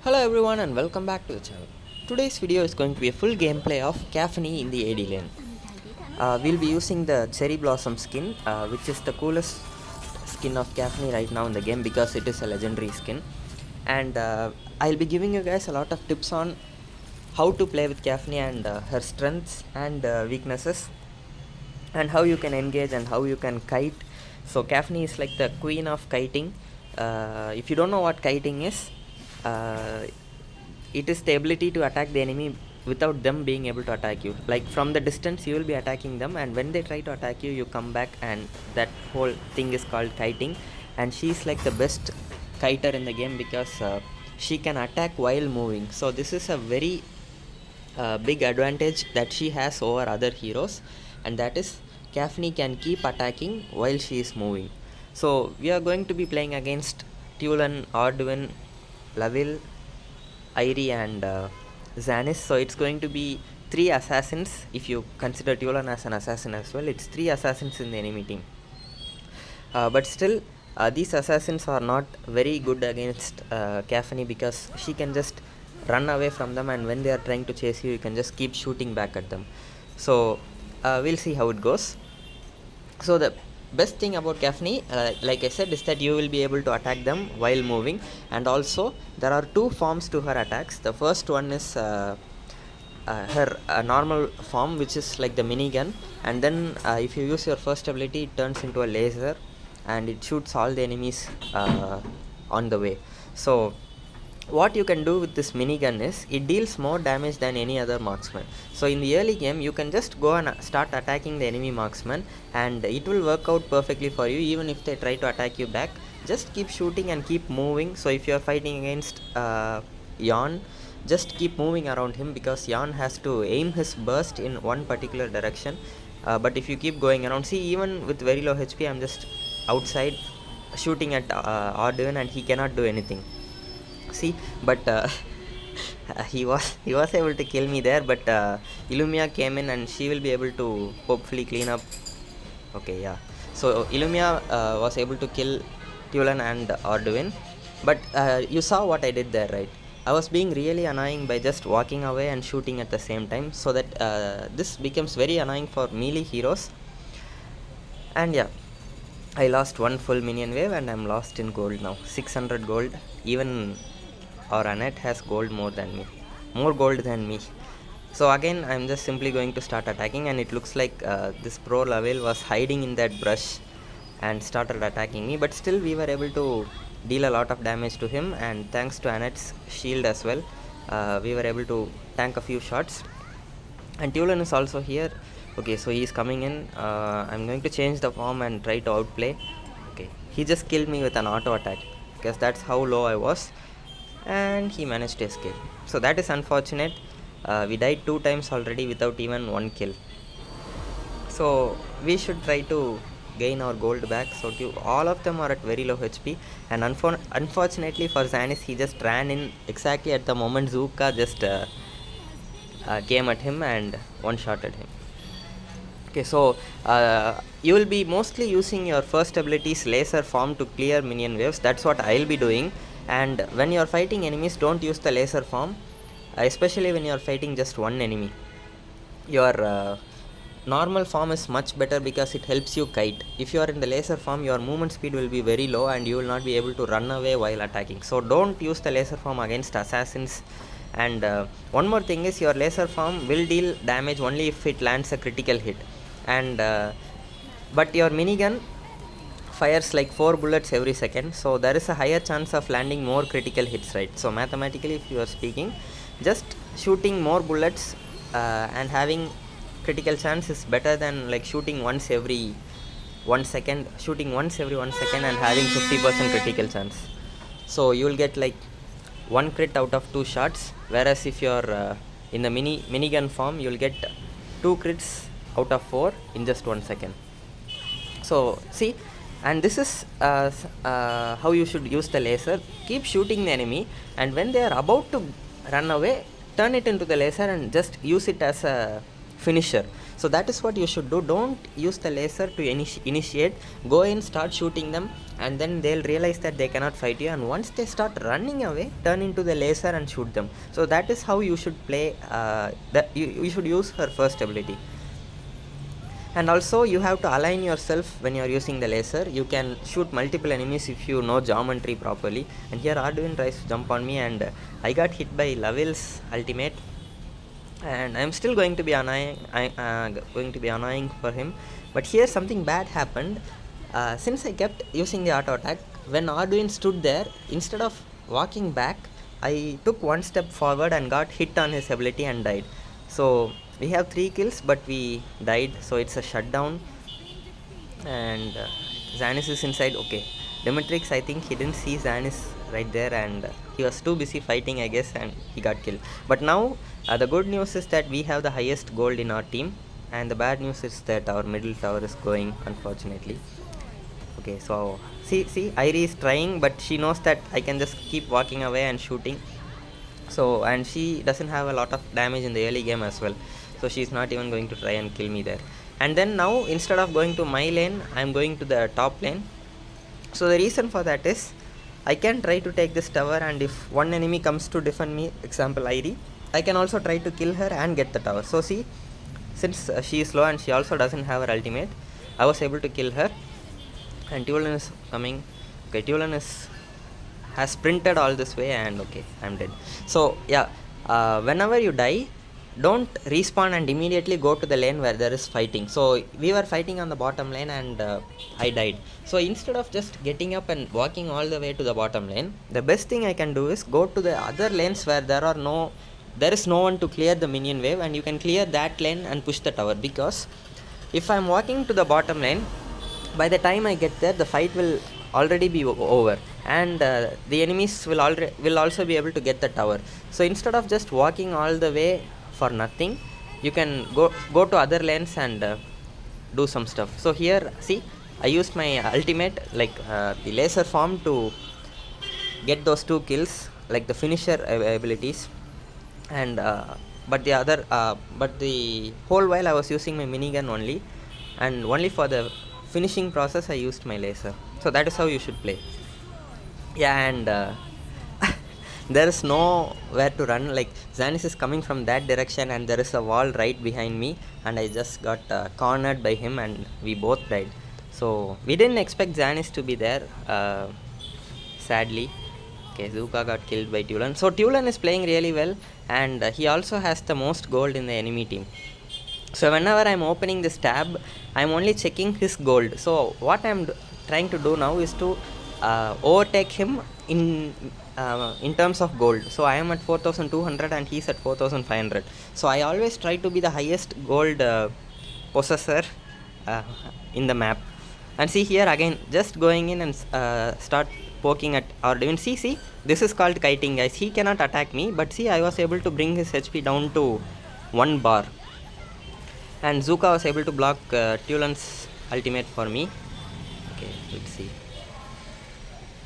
Hello everyone and welcome back to the channel. Today's video is going to be a full gameplay of Caphney in the AD lane. We'll be using the Cherry Blossom skin, which is the coolest skin of Caphney right now in the game because it is a legendary skin. And I'll be giving you guys a lot of tips on how to play with Caphney and her strengths and weaknesses, and how you can engage and how you can kite. So Caphney is like the queen of kiting. If you don't know what kiting is, it is the ability to attack the enemy without them being able to attack you. Like from the distance you will be attacking them, and when they try to attack you, you come back, and that whole thing is called kiting. And she's like the best kiter in the game because she can attack while moving. So this is a very big advantage that she has over other heroes, and that is Caphney can keep attacking while she is moving. So we are going to be playing against Tulan, Arduin, Laville, Irie and Zanis. So it's going to be 3 assassins. If you consider Tulan as an assassin as well, it's 3 assassins in the enemy team. But still, these assassins are not very good against Caphney because she can just run away from them, and when they are trying to chase you, you can just keep shooting back at them. So we'll see how it goes. So the best thing about Caphney, like I said, is that you will be able to attack them while moving, and also there are 2 forms to her attacks. The first one is her normal form, which is like the minigun, and then if you use your first ability, it turns into a laser and it shoots all the enemies on the way. So what you can do with this minigun is it deals more damage than any other marksman. So in the early game you can just go and start attacking the enemy marksman, and it will work out perfectly for you. Even if they try to attack you back, just keep shooting and keep moving. So if you are fighting against Yon, just keep moving around him because Yon has to aim his burst in one particular direction. But if you keep going around, see, even with very low HP, I'm just outside shooting at Arduin and he cannot do anything. See, but he was able to kill me there, but Illumia came in and she will be able to hopefully clean up. Okay, yeah, so Illumia was able to kill Tulan and Arduin, but you saw what I did there, right? I was being really annoying by just walking away and shooting at the same time, so that this becomes very annoying for melee heroes. And yeah, I lost one full minion wave and I'm lost in gold now, 600 gold. Even our Annette has gold more gold than me. So again, I'm just simply going to start attacking, and it looks like this pro Laville was hiding in that brush and started attacking me, but still we were able to deal a lot of damage to him, and thanks to Annette's shield as well, we were able to tank a few shots. And Tulan is also here. Okay, so he is coming in. I'm going to change the form and try to outplay. Okay, he just killed me with an auto attack because that's how low I was, and he managed to escape. So that is unfortunate. We died 2 times already without even 1 kill. So we should try to gain our gold back. So all of them are at very low HP, and unfortunately for Zanis, he just ran in exactly at the moment Zuka just came at him and one-shotted him. Okay, so you will be mostly using your first ability's laser form to clear minion waves. That's what I'll be doing. And when you are fighting enemies, don't use the laser form, especially when you are fighting just one enemy. Your normal form is much better because it helps you kite. If you are in the laser form, your movement speed will be very low and you will not be able to run away while attacking. So don't use the laser form against assassins. And one more thing is, your laser form will deal damage only if it lands a critical hit. And but your minigun fires like 4 bullets every second, so there is a higher chance of landing more critical hits, right? So mathematically, if you are speaking, just shooting more bullets and having critical chance is better than like shooting once every 1 second, and having 50% critical chance. So you will get like 1 crit out of 2 shots, whereas if you're in the minigun form, you will get 2 crits out of 4 in just 1 second. So see, and this is how you should use the laser. Keep shooting the enemy, and when they are about to run away, turn it into the laser and just use it as a finisher. So that is what you should do. Don't use the laser to initiate. Go in, start shooting them, and then they'll realize that they cannot fight you, and once they start running away, turn into the laser and shoot them. So that is how you should play. That you should use her first ability. And also you have to align yourself when you are using the laser. You can shoot multiple enemies if you know geometry properly. And here Arduin tries to jump on me, and I got hit by Lavil's ultimate, and I'm still going to be annoying for him. But here something bad happened. Since I kept using the auto attack, when Arduin stood there, instead of walking back, I took one step forward and got hit on his ability and died. So we have 3 kills, but we died, so it's a shutdown. And Zanis is inside. Okay, Demetrix, I think he didn't see Zanis right there, and he was too busy fighting, I guess, and he got killed. But now the good news is that we have the highest gold in our team, and the bad news is that our middle tower is going, unfortunately. Okay, so see Irie is trying, but she knows that I can just keep walking away and shooting. So, and she doesn't have a lot of damage in the early game as well, so she's not even going to try and kill me there. And then now, instead of going to my lane, I'm going to the top lane. So the reason for that is I can try to take this tower, and if one enemy comes to defend me, example Irie, I can also try to kill her and get the tower. So see, since she is low and she also doesn't have her ultimate, I was able to kill her. And Tulan is coming. Okay, Tulan has sprinted all this way, and okay, I'm dead. So yeah, whenever you die, don't respawn and immediately go to the lane where there is fighting. So we were fighting on the bottom lane, and I died. So instead of just getting up and walking all the way to the bottom lane, the best thing I can do is go to the other lanes where there is no one to clear the minion wave, and you can clear that lane and push the tower. Because if I'm walking to the bottom lane, by the time I get there, the fight will already be over, and the enemies will also be able to get the tower. So instead of just walking all the way for nothing, you can go to other lanes and do some stuff. So here, see, I used my ultimate, like the laser form, to get those 2 kills, like the finisher abilities. And but the whole while I was using my minigun only, and only for the finishing process I used my laser. So that is how you should play. Yeah, and there is nowhere to run. Like, Zanis is coming from that direction, and there is a wall right behind me, and I just got cornered by him, and we both died. So we didn't expect Zanis to be there, sadly. Okay, Zuka got killed by Tulan. So Tulan is playing really well, and he also has the most gold in the enemy team. So whenever I'm opening this tab, I'm only checking his gold. So what I'm trying to do now is to overtake him in terms of gold. So I am at 4200 and he's at 4500. So I always try to be the highest gold possessor in the map. And see here again, just going in and start poking at Arduin. See, this is called kiting, guys. He cannot attack me, but see, I was able to bring his HP down to 1 bar. And Zuka was able to block Tulan's ultimate for me. Okay, let's see.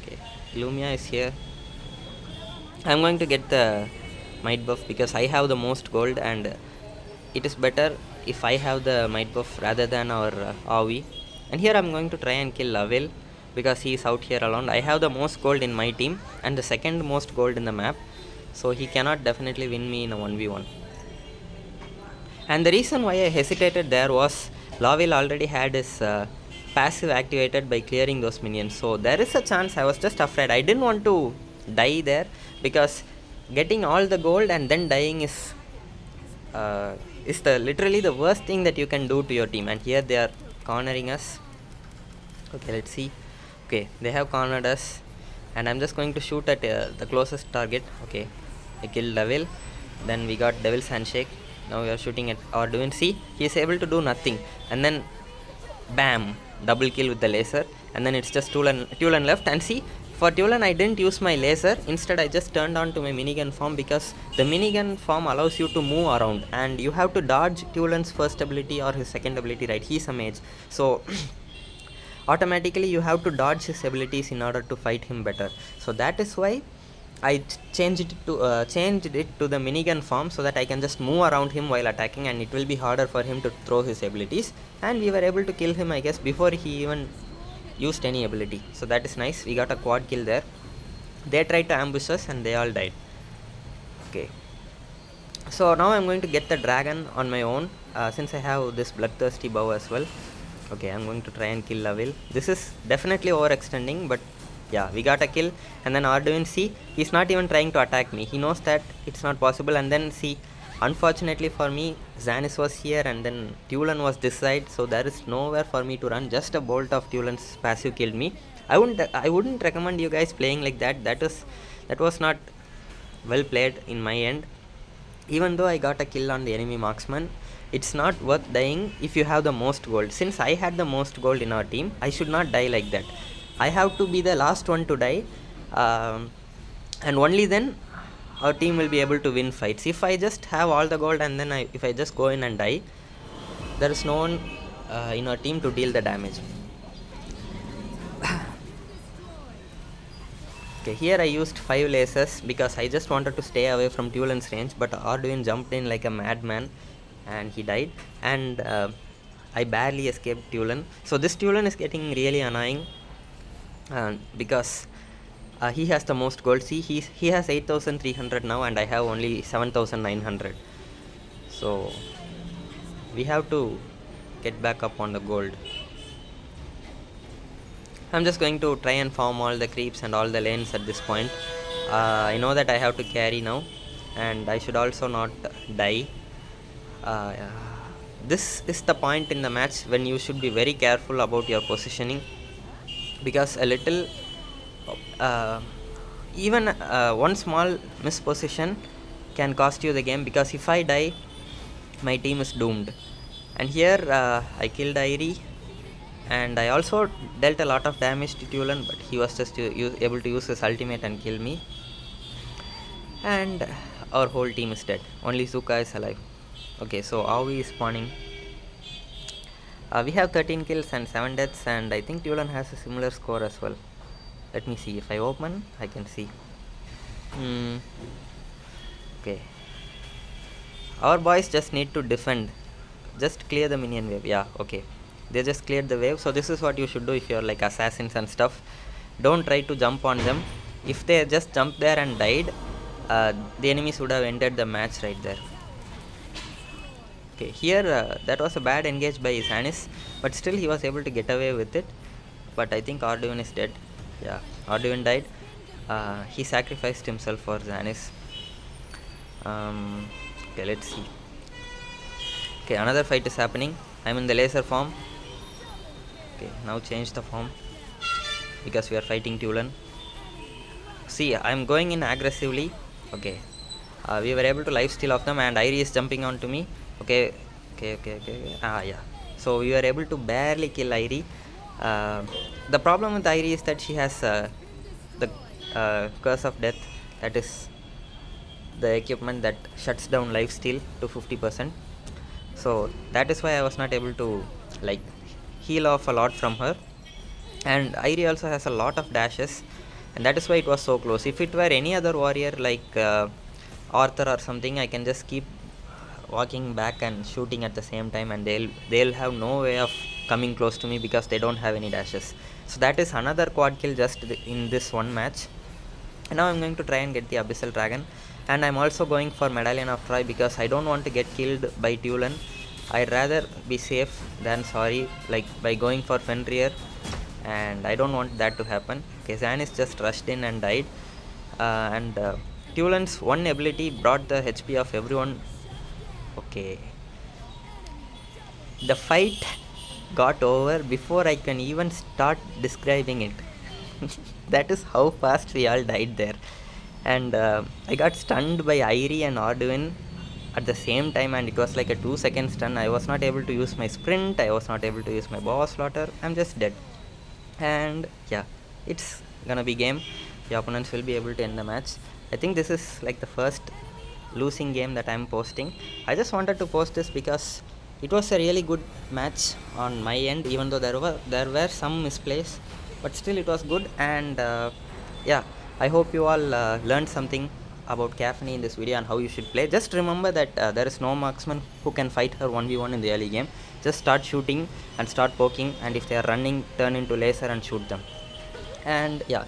Okay, Lumia is here. I'm going to get the might buff because I have the most gold, and it is better if I have the might buff rather than our AoE. And here I'm going to try and kill Lavil because he is out here alone. I have the most gold in my team and the second most gold in the map, so he cannot definitely win me in a 1v1. And the reason why I hesitated there was Lavil already had his passive activated by clearing those minions. So there is a chance. I was just afraid. I didn't want to die there because getting all the gold and then dying is literally the worst thing that you can do to your team. And here they are cornering us. Okay, let's see. Okay, they have cornered us, and I'm just going to shoot at the closest target. Okay, I killed Devil. Then we got Devil's Handshake. Now we are shooting at Arduin. See, he is able to do nothing, and then bam, double kill with the laser. And then it's just Tulan left. And see, for Tulan I didn't use my laser. Instead I just turned on to my minigun form, because the minigun form allows you to move around, and you have to dodge Tulan's first ability or his second ability, right? He's a mage, so automatically you have to dodge his abilities in order to fight him better. So that is why I changed it to the minigun form so that I can just move around him while attacking, and it will be harder for him to throw his abilities. And we were able to kill him, I guess, before he even used any ability. So that is nice. We got a quad kill there. They tried to ambush us and they all died. Okay. So now I'm going to get the dragon on my own, since I have this bloodthirsty bow as well. Okay, I'm going to try and kill Lavil. This is definitely overextending, but yeah, we got a kill. And then Arduin, see, he's not even trying to attack me. He knows that it's not possible. And then see, unfortunately for me, Xanis was here and then Tulan was this side, so there is nowhere for me to run. Just a bolt of Tulan's passive killed me. I wouldn't recommend you guys playing like that. That was not well played in my end. Even though I got a kill on the enemy marksman, it's not worth dying if you have the most gold. Since I had the most gold in our team, I should not die like that. I have to be the last one to die, and only then our team will be able to win fights. If I just have all the gold and then if I just go in and die, there is no one in our team to deal the damage. Okay, here I used 5 lasers because I just wanted to stay away from Tulan's range, but Arduin jumped in like a madman and he died, and I barely escaped Tulan. So this Tulan is getting really annoying because he has the most gold. See, he has 8,300 now and I have only 7,900. So we have to get back up on the gold. I'm just going to try and farm all the creeps and all the lanes at this point. I know that I have to carry now, and I should also not die. This is the point in the match when you should be very careful about your positioning, because a little even one small misposition can cost you the game, because if I die, my team is doomed. And here I killed Airi, and I also dealt a lot of damage to Tulan, but he was just able to use his ultimate and kill me. And our whole team is dead. Only Zuka is alive. Okay, so Aoi is spawning. We have 13 kills and 7 deaths, and I think Tulan has a similar score as well. Let me see. If I open, I can see. Okay. Our boys just need to defend. Just clear the minion wave. Yeah, okay. They just cleared the wave. So this is what you should do if you're like assassins and stuff. Don't try to jump on them. If they just jumped there and died, the enemies would have ended the match right there. Okay, here that was a bad engage by Xanis, but still he was able to get away with it. But I think Arduin is dead. Yeah, Arduin died. He sacrificed himself for Xanis. Okay, let's see. Okay, another fight is happening. I'm in the laser form. Okay, now change the form because we are fighting Tulan. See, I'm going in aggressively. Okay, we were able to lifesteal off them, and Airi is jumping onto me. Okay. Yeah. So we were able to barely kill Airi. The problem with Airi is that she has the curse of death. That is the equipment that shuts down lifesteal to 50%. So that is why I was not able to like heal off a lot from her. And Airi also has a lot of dashes, and that is why it was so close. If it were any other warrior like Arthur or something, I can just keep walking back and shooting at the same time, and they'll have no way of coming close to me because they don't have any dashes. So that is another quad kill just in this one match. And now I'm going to try and get the Abyssal Dragon, and I'm also going for Medallion of Troy because I don't want to get killed by Tulan. I'd rather be safe than sorry, like by going for Fenrir, and I don't want that to happen. Okay, Xanis just rushed in and died, and Tulan's one ability brought the HP of everyone. Okay, the fight got over before I can even start describing it. That is how fast we all died there. And I got stunned by Airi and Arduin at the same time, and it was like a 2-second stun. I was not able to use my sprint, I was not able to use my boss slaughter. I'm just dead. And yeah, it's gonna be game. The opponents will be able to end the match. I think this is like the first losing game that I'm posting. I just wanted to post this because it was a really good match on my end, even though there were some misplays, but still it was good. And yeah, I hope you all learned something about Caphney in this video and how you should play. Just remember that there is no marksman who can fight her 1v1 in the early game. Just start shooting and start poking, and if they are running, turn into laser and shoot them. And yeah,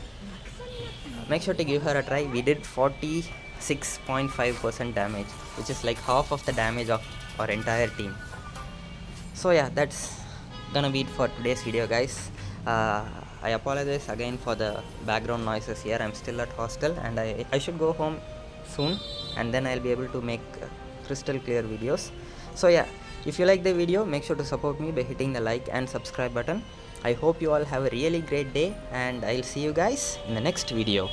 make sure to give her a try. We did 46.5% damage, which is like half of the damage of our entire team. So yeah, that's gonna be it for today's video, guys. I apologize again for the background noises here. I'm still at hostel and I should go home soon, and then I'll be able to make crystal clear videos. So yeah, if you like the video, make sure to support me by hitting the like and subscribe button. I hope you all have a really great day, and I'll see you guys in the next video.